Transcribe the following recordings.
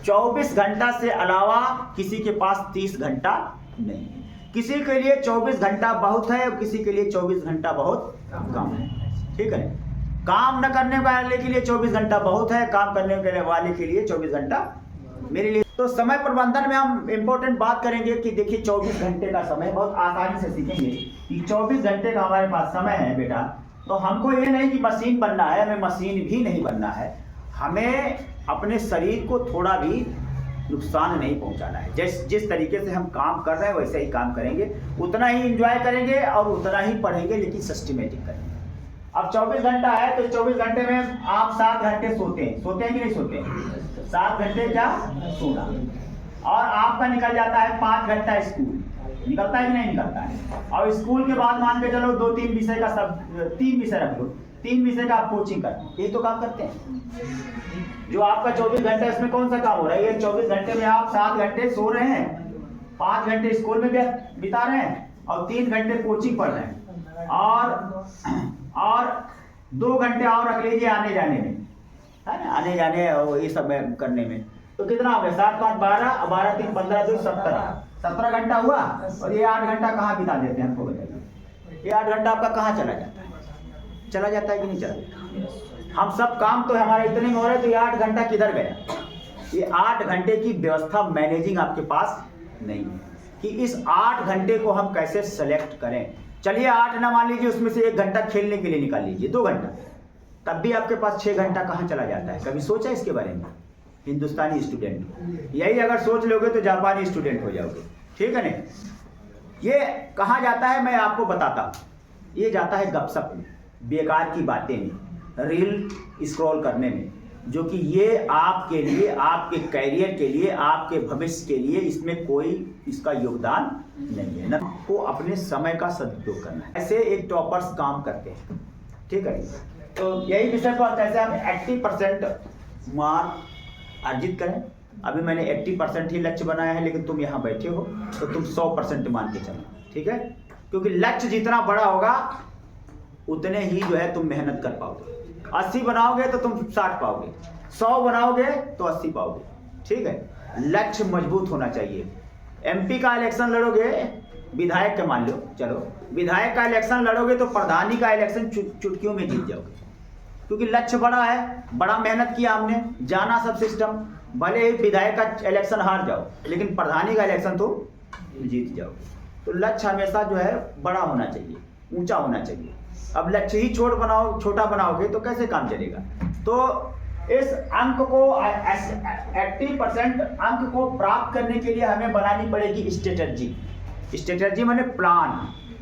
24 घंटा से अलावा किसी के पास 30 घंटा नहीं है। किसी के लिए 24 घंटा बहुत है और किसी के लिए 24 घंटा बहुत कम है। ठीक है, काम न करने वाले के लिए 24 घंटा बहुत है, काम करने वाले के लिए 24 घंटा मेरे लिए। तो समय प्रबंधन में हम इम्पोर्टेंट बात करेंगे कि देखिए 24 घंटे का समय बहुत आसानी से सीखेंगे कि 24 घंटे का हमारे पास समय है बेटा। तो हमको ये नहीं कि मशीन बनना है, हमें मशीन भी नहीं बनना है, हमें अपने शरीर को थोड़ा भी नुकसान नहीं पहुंचाना है। जिस तरीके से हम काम कर रहे हैं वैसे ही काम करेंगे, उतना ही एंजॉय करेंगे और उतना ही पढ़ेंगे, लेकिन सिस्टमेटिक करेंगे। अब 24 घंटा है तो 24 घंटे में आप 7 घंटे सोते हैं कि नहीं सोते हैं? 7 घंटे क्या सोना, और आपका निकल जाता है 5 घंटा स्कूल, निकलता है कि नहीं निकलता है? और स्कूल के बाद मान के चलो 2-3 विषय का, सब 3 विषय रख लो, 3 विषय का आप कोचिंग करते हैं, यही तो काम करते हैं। जो आपका 24 घंटे इसमें कौन सा काम हो रहा है? ये 24 घंटे में आप 7 घंटे सो रहे हैं, 5 घंटे स्कूल में बिता रहे हैं और 3 घंटे कोचिंग पढ़ रहे हैं, और 2 घंटे और रख लीजिए आने जाने में, है ना, आने जाने और ये सब करने में। तो कितना हो गया? 7 5 12, 12 3 15 2 17 घंटा हुआ। और ये 8 घंटा कहाँ बिता देते हैं हमको बताइए? ये 8 घंटा आपका कहाँ चला जाता है? चला जाता है कि नहीं चला जाता? हम सब काम तो हमारे इतने में हो रहे, तो ये 8 घंटा किधर गया? ये 8 घंटे की व्यवस्था मैनेजिंग आपके पास नहीं है कि इस 8 घंटे को हम कैसे सेलेक्ट करें। चलिए 8 ना मान लीजिए, उसमें से 1 घंटा खेलने के लिए निकाल लीजिए, 2 घंटा, तब भी आपके पास 6 घंटा कहाँ चला जाता है? कभी सोचा इसके बारे में? हिंदुस्तानी स्टूडेंट, यही अगर सोच लोगे तो जापानी स्टूडेंट हो जाओगे। ठीक है ना? ये कहाँ जाता है मैं आपको बताता हूँ। ये जाता है गपशप में, बेकार की बातें में, रील स्क्रॉल करने में, जो कि ये आपके लिए, आपके कैरियर के लिए, आपके भविष्य के लिए इसमें कोई इसका योगदान नहीं है। ना को अपने समय का सदुपयोग करना है। ऐसे एक टॉपर्स काम करते हैं। ठीक है, तो यही विषय पर कैसे हम 80% मार्क अर्जित करें। अभी मैंने 80% ही लक्ष्य बनाया है, लेकिन तुम यहाँ बैठे हो तो तुम 100% मान के चलो। ठीक है, क्योंकि लक्ष्य जितना बड़ा होगा उतने ही जो है तुम मेहनत कर पाओगे। 80 बनाओगे तो तुम 60 पाओगे, 100 बनाओगे तो 80 पाओगे। ठीक है, लक्ष्य मजबूत होना चाहिए। MP का इलेक्शन लड़ोगे, विधायक का मान लो, चलो विधायक का इलेक्शन लड़ोगे तो प्रधानी का इलेक्शन चुटकियों में जीत जाओगे, क्योंकि लक्ष्य बड़ा है, बड़ा मेहनत किया हमने, जाना सब सिस्टम। भले ही विधायक का इलेक्शन हार जाओ, लेकिन प्रधानी का इलेक्शन तो जीत जाओगे। तो लक्ष्य हमेशा जो है बड़ा होना चाहिए, ऊंचा होना चाहिए। अब लक्ष्य ही छोटा बनाओगे तो कैसे काम चलेगा? तो इस अंक को 80% अंक को प्राप्त करने के लिए हमें बनानी पड़ेगी स्ट्रेटजी माने प्लान,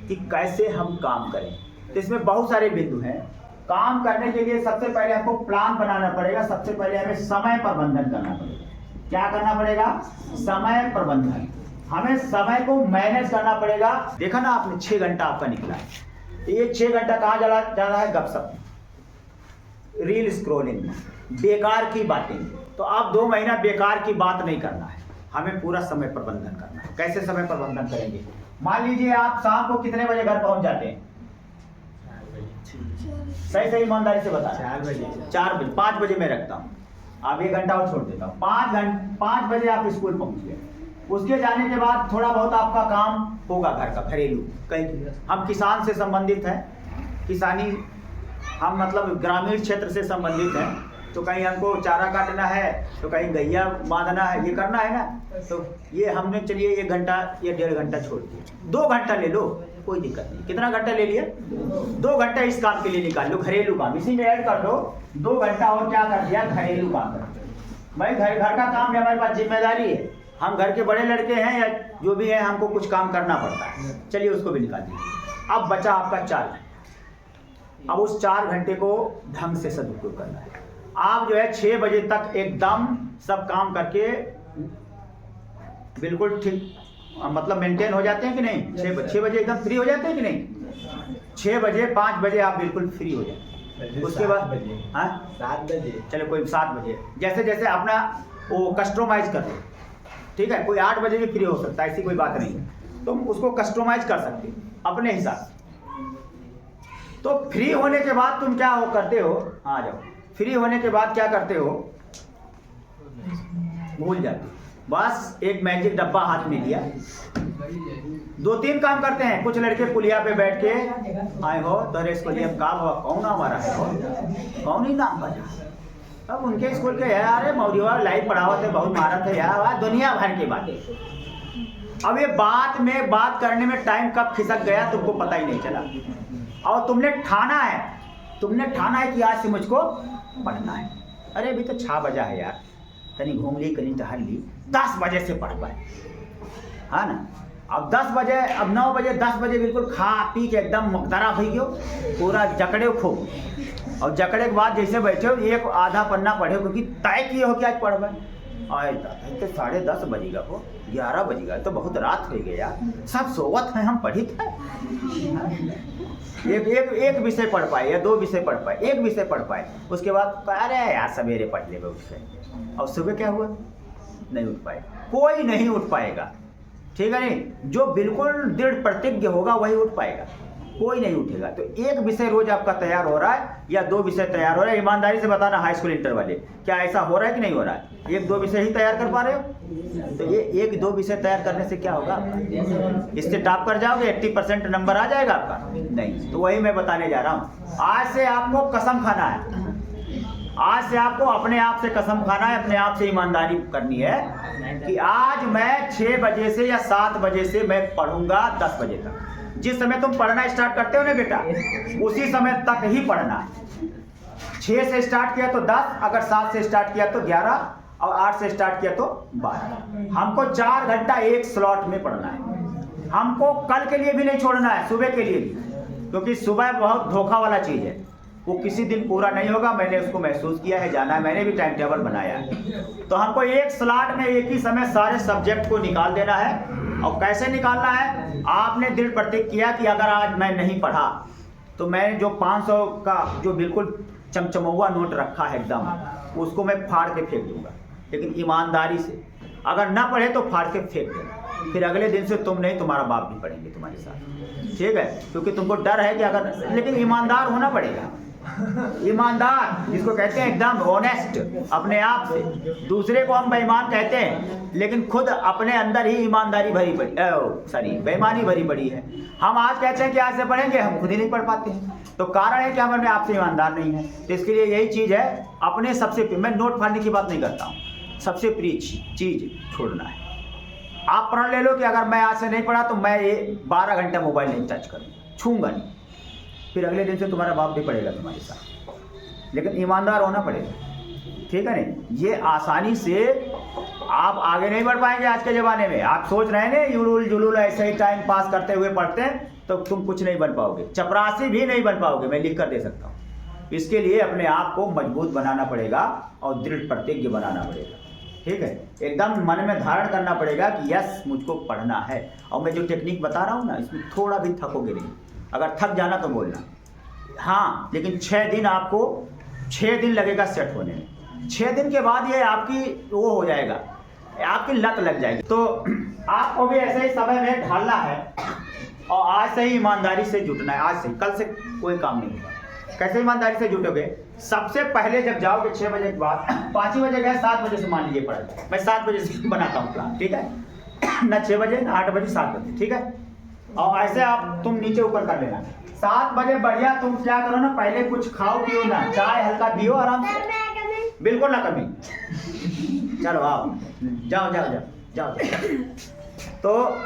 कि कैसे हम काम करें। तो इसमें बहुत सारे बिंदु हैं। काम करने के लिए सबसे पहले हमको प्लान बनाना पड़ेगा। सबसे पहले हमें समय प्रबंधन करना पड़ेगा। क्या करना पड़ेगा? समय प्रबंधन। हमें समय को मैनेज करना पड़ेगा। देखा ना आपने 6 घंटा आपका निकला है, ये 6 घंटा कहाँ जा रहा है? गपशप, रील स्क्रॉलिंग, बेकार की बातें। तो आप 2 महीना बेकार की बात नहीं करना है, हमें पूरा समय प्रबंधन करना है। कैसे समय प्रबंधन करेंगे? मान लीजिए आप शाम को कितने बजे घर पहुंच जाते हैं? सही ईमानदारी से बता। 4 बजे। 5 बजे मैं रखता हूँ, आप 1 घंटा और छोड़ देता हूँ। 5 बजे आप स्कूल पहुंच गए। उसके जाने के बाद थोड़ा बहुत आपका काम होगा घर का, घरेलू। कहीं हम किसान से संबंधित हैं, किसानी हम मतलब ग्रामीण क्षेत्र से संबंधित हैं, तो कहीं हमको चारा काटना है, तो कहीं गैया बांधना है, ये करना है ना। तो ये हमने चलिए 1 घंटा या 1.5 घंटा छोड़ दिया, 2 घंटा ले लो, कोई दिक्कत नहीं। कितना घंटा ले लिया? 2 घंटा इस काम के लिए निकाल लो, घरेलू काम, इसी में ऐड कर दो 2 घंटा। और क्या कर दिया? घरेलू काम कर दिया। भाई घर का काम है, हमारे पास जिम्मेदारी है, हम घर के बड़े लड़के हैं या जो भी है, हमको कुछ काम करना पड़ता है। चलिए उसको भी निकाल दीजिए। अब बचा आपका 4 घंटा। अब उस 4 घंटे को ढंग से सदुपयोग करना है। आप जो है 6 बजे तक एकदम सब काम करके बिल्कुल ठीक मतलब मेंटेन हो जाते हैं कि नहीं? 6 बजे एकदम फ्री हो जाते हैं कि नहीं? 6 बजे 5 बजे आप बिल्कुल फ्री हो जाते। उसके बाद 7 बजे, चलो कोई 7 बजे, जैसे जैसे अपना वो कस्टमाइज कर दो। ठीक है, कोई 8 बजे भी फ्री हो सकता है, ऐसी कोई बात नहीं है। तुम उसको कस्टमाइज कर सकते हो अपने हिसाब से। तो फ्री होने के बाद तुम क्या करते हो? आ जाओ। फ्री होने के बाद क्या करते हो? भूल जाते। बस एक मैजिक डब्बा हाथ में लिया, 2-3 काम करते हैं। कुछ लड़के पुलिया पे बैठ के आए हो तो अरे इसको लिए हम काम हुआ कौन हमारा है हो कौन ही नाम बजा। अब उनके स्कूल के यार मौजूदा लाइव पढ़ावत है, बहुत मारा था यार, दुनिया भर की बातें। अब ये बात करने में टाइम कब खिसक गया तुमको पता ही नहीं चला। और तुमने ठाना है कि आज से मुझको पढ़ना है। अरे अभी तो 6 बजा है यार, कहीं घूम ली कहीं टहल ली, 10 बजे से पढ़ पाए, हाँ ना। अब 10 बजे, अब 9 बजे 10 बजे बिल्कुल खा पी के एकदम मुकदरा हो गयो, पूरा जकड़े खूब। और जकड़े के बाद जैसे बैठे हो एक आधा पन्ना पढ़े क्योंकि तय किए हो कि आज पढ़ पाए। आए तो 10:30 बजेगा हो, 11 बजेगा, तो बहुत रात हो गई यार, सब सोवत है, हम पढ़ी थे। एक विषय पढ़ पाए या 2 विषय पढ़ पाए, 1 विषय पढ़ पाए, उसके बाद अरे यार सवेरे पढ़ ले उठ के। और सुबह क्या हुआ, नहीं उठ पाए, कोई नहीं उठ पाएगा, ठीक है नहीं। जो बिल्कुल दृढ़ प्रतिज्ञ होगा वही उठ पाएगा, कोई नहीं उठेगा। तो 1 विषय रोज आपका तैयार हो रहा है या 2 विषय तैयार हो रहा है, ईमानदारी से बताना हाई स्कूल इंटर वाले, क्या ऐसा हो रहा है कि नहीं हो रहा है? 1-2 विषय ही तैयार कर पा रहे हो? तो ये 1-2 विषय तैयार करने से क्या होगा, इससे टॉप कर जाओगे, 80% नंबर आ जाएगा आपका? नहीं। तो वही मैं बताने जा रहा हूँ। आज से आपको कसम खाना है, आज से आपको अपने आप से कसम खाना है, अपने आप से ईमानदारी करनी है कि आज मैं 6 बजे से या 7 बजे से मैं पढ़ूंगा 10 बजे तक। जिस समय तुम पढ़ना स्टार्ट करते हो ना बेटा, उसी समय तक ही पढ़ना है। 6 से स्टार्ट किया तो 10, अगर 7 से स्टार्ट किया तो 11, और 8 से स्टार्ट किया तो 12। हमको 4 घंटा एक स्लॉट में पढ़ना है। हमको कल के लिए भी नहीं छोड़ना है, सुबह के लिए भी, क्योंकि सुबह बहुत धोखा वाला चीज़ है, वो किसी दिन पूरा नहीं होगा। मैंने उसको महसूस किया है, जाना है, मैंने भी टाइम टेबल बनाया है। तो हमको एक स्लॉट में एक ही समय सारे सब्जेक्ट को निकाल देना है। और कैसे निकालना है, आपने दृढ़ प्रतिज्ञा किया कि अगर आज मैं नहीं पढ़ा तो मैं जो 500 का जो बिल्कुल चमचमौआ नोट रखा है एकदम, उसको मैं फाड़ के फेंक दूंगा। लेकिन ईमानदारी से, अगर ना पढ़े तो फाड़ के फेंक देना, फिर अगले दिन से तुम नहीं, तुम्हारा बाप भी पढ़ेंगे तुम्हारे साथ, ठीक है। क्योंकि तुमको डर है कि अगर, लेकिन ईमानदार होना पड़ेगा। ईमानदार जिसको कहते हैं एकदम ऑनेस्ट, अपने आप से। दूसरे को हम बेईमान कहते हैं, लेकिन खुद अपने अंदर ही ईमानदारी भरी पड़ी, बेईमानी भरी पड़ी है। हम आज कहते हैं कि आज से पढ़ेंगे, हम खुद ही नहीं पढ़ पाते हैं। तो कारण है कि हम अपने आप से ईमानदार नहीं है। तो इसके लिए यही चीज़ है, अपने सबसे, मैं नोट फाड़ने की बात नहीं करता हूँ, सबसे प्रिय चीज़ छोड़ना है। आप प्रण ले लो कि अगर मैं आज से नहीं पढ़ा तो मैं ये 12 घंटे मोबाइल नहीं टच करूँ, छूँगा नहीं। फिर अगले दिन से तुम्हारा बाप भी पढ़ेगा तुम्हारे साथ, लेकिन ईमानदार होना पड़ेगा, ठीक है नहीं। ये आसानी से आप आगे नहीं बढ़ पाएंगे आज के ज़माने में। आप सोच रहे हैं ना युलुल जुलुल ऐसे ही टाइम पास करते हुए पढ़ते हैं, तो तुम कुछ नहीं बन पाओगे, चपरासी भी नहीं बन पाओगे, मैं लिख कर दे सकता हूँ। इसके लिए अपने आप को मजबूत बनाना पड़ेगा और दृढ़ प्रतिज्ञ बनाना पड़ेगा, ठीक है। एकदम मन में धारण करना पड़ेगा कि यस मुझको पढ़ना है। और मैं जो टेक्निक बता रहा हूँ ना, इसमें थोड़ा भी थकोगे नहीं। अगर थक जाना तो बोलना, हाँ, लेकिन 6 दिन आपको 6 दिन लगेगा सेट होने में। 6 दिन के बाद ये आपकी वो हो जाएगा, आपकी लत लग जाएगी। तो आपको भी ऐसे ही समय में ढालना है और आज से ही ईमानदारी से जुटना है। आज से, कल से कोई काम नहीं होगा। कैसे ईमानदारी से जुटोगे? सबसे पहले जब जाओगे 6 बजे के बाद, 5 ही बजे गए, 7 बजे से मान लीजिए पढ़ा, मैं 7 बजे से बनाता हूँ प्लान, ठीक है ना। 6 बजे ना 8 बजे 7 बजे, ठीक है। और ऐसे आप तुम नीचे ऊपर कर लेना। 7 बजे बढ़िया तुम क्या करो ना, पहले कुछ खाओ पियो ना, चाय हल्का पियो आराम से, बिल्कुल ना कभी। चलो आओ, जाओ जाओ जाओ जाओ, तो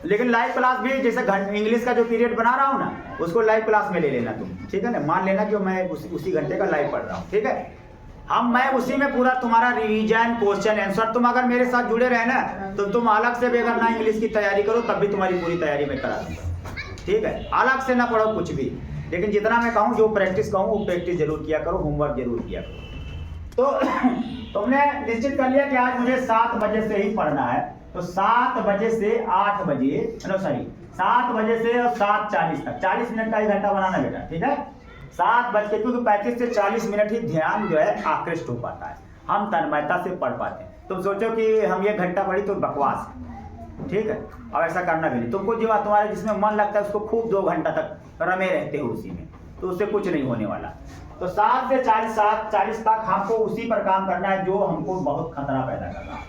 लेकिन लाइव क्लास भी, जैसे इंग्लिश का जो पीरियड बना रहा हूँ ना, उसको लाइव क्लास में ले लेना तुम, ठीक है ना। मान लेना कि मैं उसी घंटे का लाइव पढ़ रहा हूँ, ठीक है। मैं उसी में पूरा तुम्हारा रिवीजन, क्वेश्चन आंसर, तुम अगर मेरे साथ जुड़े रहे ना, तो तुम अलग से भी अगर ना इंग्लिश की तैयारी करो तब भी तुम्हारी पूरी तैयारी मैं करा दूंगा, ठीक है। अलग से ना पढ़ो कुछ भी, लेकिन जितना मैं कहूँ, जो प्रैक्टिस कहूँ वो प्रैक्टिस जरूर किया करो, होमवर्क जरूर किया करो। तो तुमने निश्चित कर लिया कि आज मुझे 7 बजे से ही पढ़ना है, तो 7 बजे से 8 बजे, 7 बजे से और 7:40 तक, 40 मिनट का 1 घंटा बनाना बेटा, ठीक है। 7 बज के, क्योंकि 35 से 40 मिनट ही ध्यान जो है आकृष्ट हो पाता है, हम तन्मयता से पढ़ पाते हैं। तुम सोचो कि हम 1 घंटा पढ़ी तो बकवास है, ठीक है। और ऐसा करना भी नहीं। तुमको जो तुम्हारे जिसमें मन लगता है उसको खूब 2 घंटा तक रमे रहते हो उसी में, तो उससे कुछ नहीं होने वाला। तो तो 7 से 40 तक हमको उसी पर काम करना है जो हमको बहुत खतरा पैदा कर रहा है।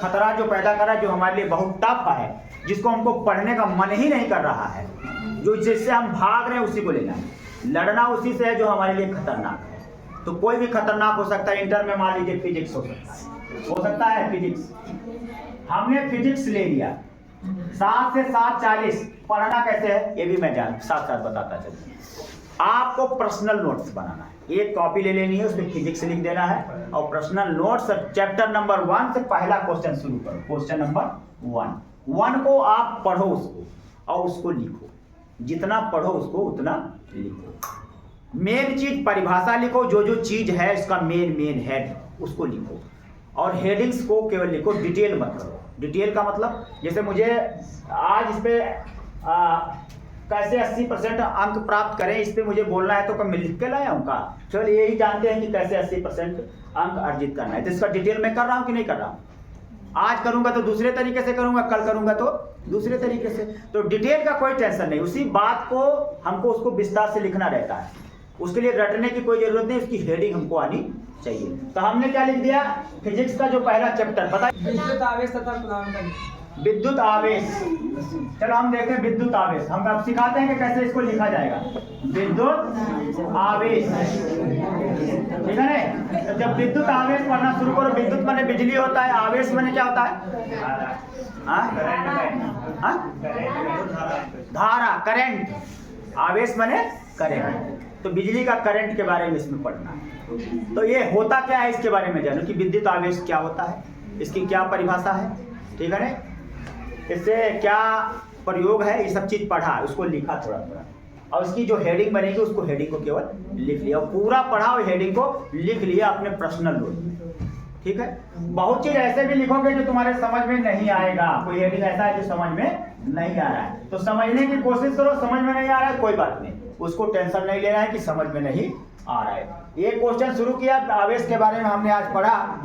खतरा जो पैदा कर रहा है, जो हमारे लिए बहुत टफ है, जिसको हमको पढ़ने का मन ही नहीं कर रहा है, जो जिससे हम भाग रहे हैं उसी को लेना है। लड़ना उसी से है जो हमारे लिए खतरनाक है। तो कोई भी खतरनाक हो सकता है। इंटर में मान लीजिए फिजिक्स हो सकता है फिजिक्स। हमने फिजिक्स ले लिया, 7 से 7:40 पढ़ना कैसे है ये भी मैं साथ साथ बताता चलूँ। आपको पर्सनल नोट्स बनाना है, एक कॉपी ले लेनी है, उसमें फिजिक्स लिख देना है और पर्सनल नोट्स चैप्टर नंबर 1 से पहला क्वेश्चन शुरू करो। क्वेश्चन नंबर 1 को आप पढ़ो उसको और उसको लिखो। जितना पढ़ो उसको उतना लिखो। मेन चीज परिभाषा लिखो, जो चीज है इसका मेन हेड उसको लिखो और हेडिंग्स को केवल लिखो, डिटेल मत करो। डिटेल का मतलब जैसे मुझे आज इस पे कैसे 80% अंक प्राप्त करें इस पे मुझे बोलना है, तो क्या मैं लिख के लाया हूँ का? चलो यही जानते हैं कि कैसे 80% अंक अर्जित करना है, तो इसका डिटेल मैं कर रहा हूँ कि नहीं कर रहा हूँ? आज करूंगा तो दूसरे तरीके से करूंगा, कल करूंगा तो दूसरे तरीके से। तो डिटेल का कोई टेंशन नहीं, उसी बात को हमको उसको विस्तार से लिखना रहता है। उसके लिए रटने की कोई जरूरत नहीं, उसकी हेडिंग हमको आनी चाहिए। तो हमने क्या लिख दिया? फिजिक्स का जो पहला चैप्टर पता है, विद्युत आवेश तथा पुनरावर्तन। विद्युत आवेश। चलो हम देखते हैं विद्युत आवेश। हम अब सिखाते हैं कि कैसे इसको लिखा जाएगा। विद्युत आवेश, ठीक है ना? तो जब विद्युत आवेश पढ़ना शुरू करो, विद्युत माने बिजली होता है, आवेश माने क्या होता है? धारा, करंट। आवेश माने करंट। तो बिजली का करंट के बारे में इसमें पढ़ना है। तो ये होता क्या है इसके बारे में जानो कि विद्युत आवेश क्या होता है, इसकी क्या परिभाषा है, ठीक है ना? इससे क्या प्रयोग है, ये सब चीज पढ़ा, उसको लिखा थोड़ा और उसकी जो हेडिंग बनेगी उसको हेडिंग को केवल लिख लिया, पूरा पढ़ा और हेडिंग को लिख लिया अपने पर्सनल नोट में, ठीक है? बहुत चीज ऐसे भी लिखोगे जो तुम्हारे समझ में नहीं आएगा। कोई हेडिंग ऐसा है जो समझ में नहीं आ रहा है तो समझने की कोशिश करो। समझ में नहीं आ रहा है कोई बात नहीं, उसको टेंशन नहीं लेना है कि समझ में नहीं आ रहा है। ये क्वेश्चन शुरू किया आवेश के बारे में हमने आज पढ़ा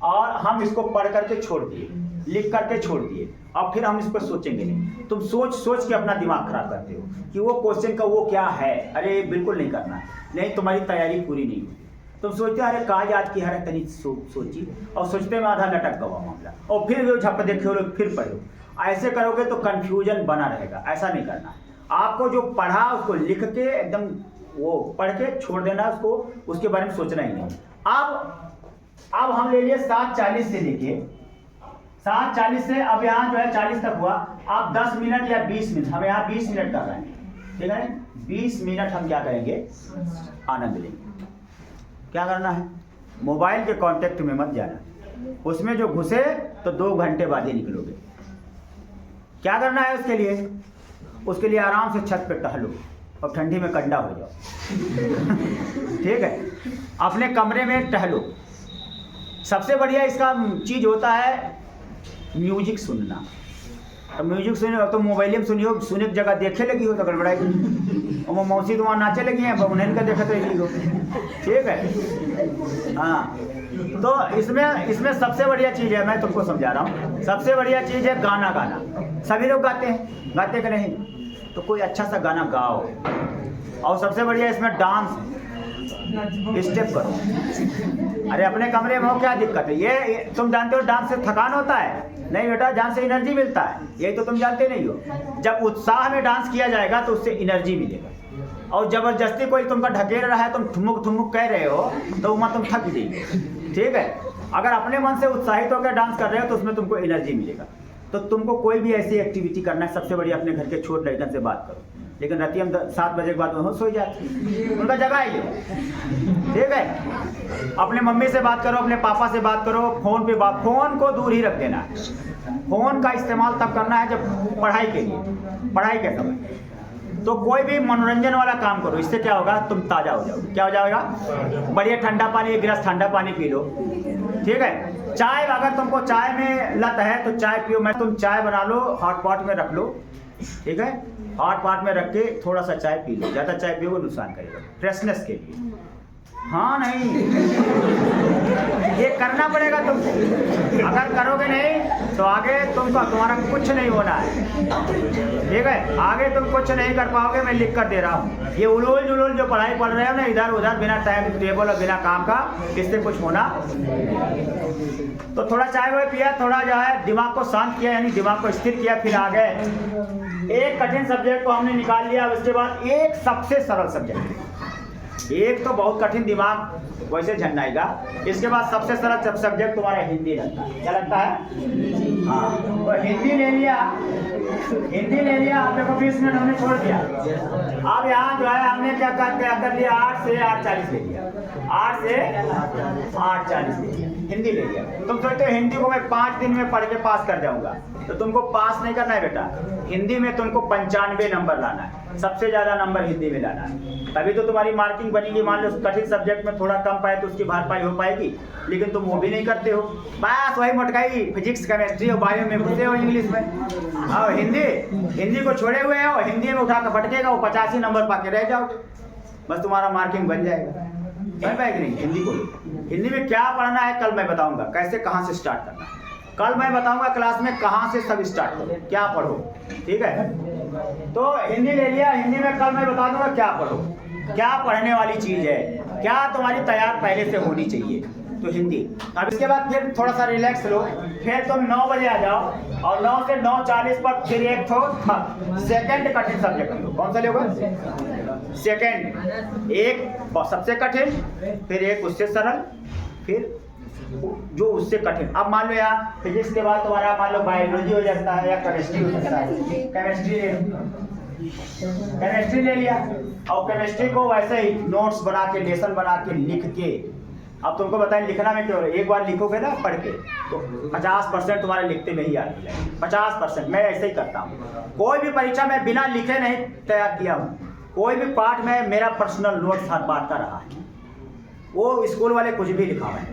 और हम इसको पढ़ करके छोड़ दिए, लिख करके छोड़ दिए। अब फिर हम इस पर सोचेंगे नहीं। तुम सोच के अपना दिमाग खराब करते हो कि वो क्वेश्चन का वो क्या है। अरे बिल्कुल नहीं करना है, नहीं तुम्हारी तैयारी पूरी नहीं हुई। तुम सोचते हो अरे कहा याद की हर तनी सोची और सोचते में आधा लटक गवा मामला और फिर वो झप देखो फिर पढ़ो। ऐसे करोगे तो कंफ्यूजन बना रहेगा, ऐसा नहीं करना। आपको जो पढ़ा उसको लिख के एकदम वो पढ़ के छोड़ देना, उसको उसके बारे में सोचना ही नहीं। अब हम ले लिए 7:40 से लेके 7:40 से अब यहाँ जो है 40 तक हुआ। आप 10 मिनट या 20 मिनट, हम यहाँ 20 मिनट कर रहे हैं, ठीक है? 20 मिनट हम क्या करेंगे? आनंद लेंगे। क्या करना है? मोबाइल के कांटेक्ट में मत जाना, उसमें जो घुसे तो 2 घंटे बाद ही निकलोगे। क्या करना है उसके लिए आराम से छत पे टहलो और ठंडी में कंडा हो जाओ ठीक है? अपने कमरे में टहलो। सबसे बढ़िया इसका चीज होता है म्यूजिक सुनना। तो म्यूजिक सुनो तो मोबाइल में सुनियो, सुने की जगह देखे लगी हो तो गड़बड़ाई और वो मौसी तो वहाँ नाचे लगी हैं, उन्हें का देखते रही हो, ठीक है? हाँ, तो इसमें सबसे बढ़िया चीज़ है, मैं तुमको समझा रहा हूँ, सबसे बढ़िया चीज़ है गाना। सभी लोग गाते कि नहीं? तो कोई अच्छा सा गाना गाओ। और सबसे बढ़िया इसमें डांस, स्टेप करो। अरे अपने कमरे में हो, क्या दिक्कत है? ये तुम जानते हो डांस से थकान होता है? नहीं बेटा, डांस से एनर्जी मिलता है, यही तो तुम जानते नहीं हो। जब उत्साह में डांस किया जाएगा तो उससे एनर्जी मिलेगा। और जबरदस्ती कोई तुमको ढकेल रहा है, तुम ठुमुक कह रहे हो तो वहाँ तुम थक जाएंगे, ठीक है? अगर अपने मन से उत्साहित होकर डांस कर रहे हो तो उसमें तुमको एनर्जी मिलेगा। तो तुमको कोई भी ऐसी एक्टिविटी करना है, सबसे बढ़िया अपने घर के छोटे लड़कन से बात करो। लेकिन रात हम 7 बजे के बाद वो सो जाते, उनका जगह ही है, ठीक है? अपने मम्मी से बात करो, अपने पापा से बात करो, फोन पे बात। फोन को दूर ही रख देना है। फोन का इस्तेमाल तब करना है जब पढ़ाई के लिए, पढ़ाई के समय। तो कोई भी मनोरंजन वाला काम करो, इससे क्या होगा? तुम ताज़ा हो जाओगे। क्या हो जाएगा? बढ़िया ठंडा पानी, एक गिलास ठंडा पानी पी लो, ठीक है? चाय, अगर तुमको चाय में लत है तो चाय पियो। तुम चाय बना लो, हॉट पॉट में रख लो, ठीक है? हॉट पॉट में रख के थोड़ा सा चाय पी लो। ज़्यादा चाय पियोगे नुकसान करेगा, फ्रेशनेस के लिए। हाँ नहीं ये करना पड़ेगा तुमको। अगर करोगे नहीं तो आगे तुम्हारा कुछ नहीं होना है, ठीक है। आगे तुम कुछ नहीं कर पाओगे, मैं लिख कर दे रहा हूँ। ये उलूल जुलूल जो पढ़ाई पढ़ रहे हो ना इधर उधर बिना टाइम टेबल और बिना काम का, इससे कुछ होना। तो थोड़ा चाय वाय पिया, थोड़ा जो है दिमाग को शांत किया, यानी दिमाग को स्थिर किया, फिर आ गए। एक कठिन सब्जेक्ट को हमने निकाल लिया, उसके बाद एक सबसे सरल सब्जेक्ट। एक तो बहुत कठिन दिमाग वैसे झंडाएगा, इसके बाद सबसे सरल सब्जेक्ट तुम्हारा हिंदी लगता है। क्या लगता है? हाँ, तो हिंदी ले लिया, आप देखो 20 मिनट हमने छोड़ दिया। अब यहाँ जो है हमने क्या कर लिया, 8 से 8:40 ले लिया, 8 से 8:40 ले लिया, हिंदी ले लिया। तुम सोचते हो हिंदी को मैं 5 दिन में पढ़ के पास कर जाऊंगा, तो तुमको पास नहीं करना है बेटा। हिंदी में तुमको 95 नंबर लाना है, सबसे ज्यादा नंबर हिंदी में लाना है, तभी तो तुम्हारी मार्किंग बनेगी। मान लो कठिन सब्जेक्ट में थोड़ा कम पाए तो उसकी भरपाई हो पाएगी, लेकिन तुम वो भी नहीं करते हो, बस वही मोटकाई फिजिक्स केमिस्ट्री और बायो में घुसे हो इंग्लिश में। और हिंदी को छोड़े हुए हो, हिंदी में उठा कर फटकेगा, वो 85 नंबर पा के रह जाओगे, बस तुम्हारा मार्किंग बन जाएगा। समझ पाएगी नहीं? हिंदी में क्या पढ़ना है कल मैं बताऊंगा, कैसे कहाँ से स्टार्ट करना है। कल मैं बताऊंगा क्लास में कहाँ से सब स्टार्ट करो, क्या पढ़ो, ठीक है। तो हिंदी ले लिया, हिंदी में कल मैं बता दूंगा क्या पढ़ो, क्या पढ़ने वाली चीज है, क्या तुम्हारी तैयार पहले से होनी चाहिए, तो हिंदी। अब इसके बाद फिर थोड़ा सा रिलैक्स लो, फिर तुम 9 बजे आ जाओ और 9 से 9:40 पर फिर एक सेकंड कठिन सब्जेक्ट लो। कौन सा लोगे? सेकंड। एक सबसे कठिन, फिर एक उससे सरल, फिर जो उससे कठिन। अब मान लो यहाँ फिजिक्स के बाद तुम्हारा मान लो बायोलॉजी हो जाता है या केमिस्ट्री हो सकता है, केमिस्ट्री ले लिया। और केमिस्ट्री को वैसे ही नोट्स बना के, लेसन बना के, लिख के। अब तुमको बताएं लिखना में क्यों, एक बार लिखोगे ना पढ़ के तो 50% तुम्हारे लिखते में ही आती है। 50% मैं ऐसे ही करता हूँ। कोई भी परीक्षा में बिना लिखे नहीं तैयार किया हूँ, कोई भी पार्ट में मेरा पर्सनल नोट्स हर बात का रहा है। वो स्कूल वाले कुछ भी लिखा है,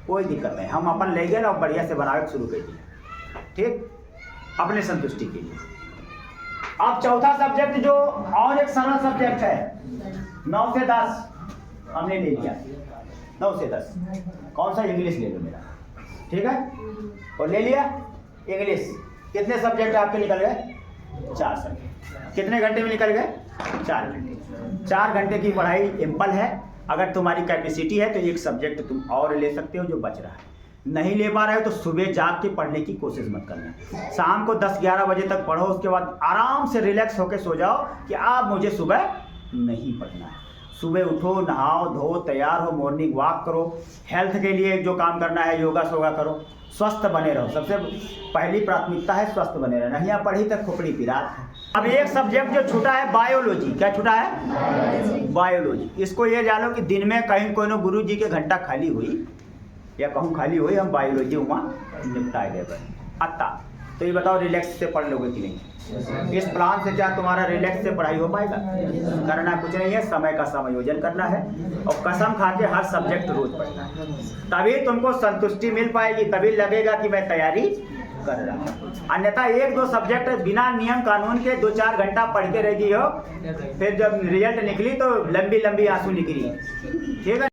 कोई दिक्कत नहीं, हम अपन ले गए ना बढ़िया से बनाना शुरू कर दिया, ठीक, अपने संतुष्टि के लिए। अब चौथा सब्जेक्ट जो और एक सरल सब्जेक्ट है, 9 से 10 हमने ले लिया, 9 से 10। कौन सा? इंग्लिश ले लो मेरा, ठीक है। और ले लिया इंग्लिश। कितने सब्जेक्ट आपके निकल गए? 4 सब्जेक्ट। कितने घंटे में निकल गए? 4 घंटे। 4 घंटे की पढ़ाई एम्पल है। अगर तुम्हारी कैपेसिटी है तो एक सब्जेक्ट तुम और ले सकते हो जो बच रहा है। नहीं ले पा रहे हो तो सुबह जाग के पढ़ने की कोशिश मत करना, शाम को 10-11 बजे तक पढ़ो, उसके बाद आराम से रिलैक्स होकर सो जाओ कि अब मुझे सुबह नहीं पढ़ना है। सुबह उठो, नहाओ धो, तैयार हो, मॉर्निंग वॉक करो, हेल्थ के लिए जो काम करना है योगा सोगा करो, स्वस्थ बने रहो। सबसे पहली प्राथमिकता है स्वस्थ बने रहना, यहाँ पढ़ी तक खोपड़ी पिरात है। अब एक सब्जेक्ट जो छूटा है बायोलॉजी। क्या छूटा है? बायोलॉजी। इसको ये जानो कि दिन में कहीं कोई गुरु जी के घंटा खाली हुई या कहूँ खाली हुई, हम बायोलॉजी वहाँ निपटाए गए अत्ता। तो ये बताओ रिलैक्स से पढ़ लोगे कि नहीं? इस प्लान से क्या तुम्हारा रिलैक्स से पढ़ाई हो पाएगा? करना कुछ नहीं है, समय का समायोजन करना है और कसम खा के हर सब्जेक्ट रोज पढ़ना है, तभी तुमको संतुष्टि मिल पाएगी, तभी लगेगा कि मैं तैयारी कर रहा हूँ। अन्यथा 1-2 सब्जेक्ट बिना नियम कानून के 2-4 घंटा पढ़ के रह गई हो, फिर जब रिजल्ट निकली तो लंबी लंबी आंसू निकली, ठीक है।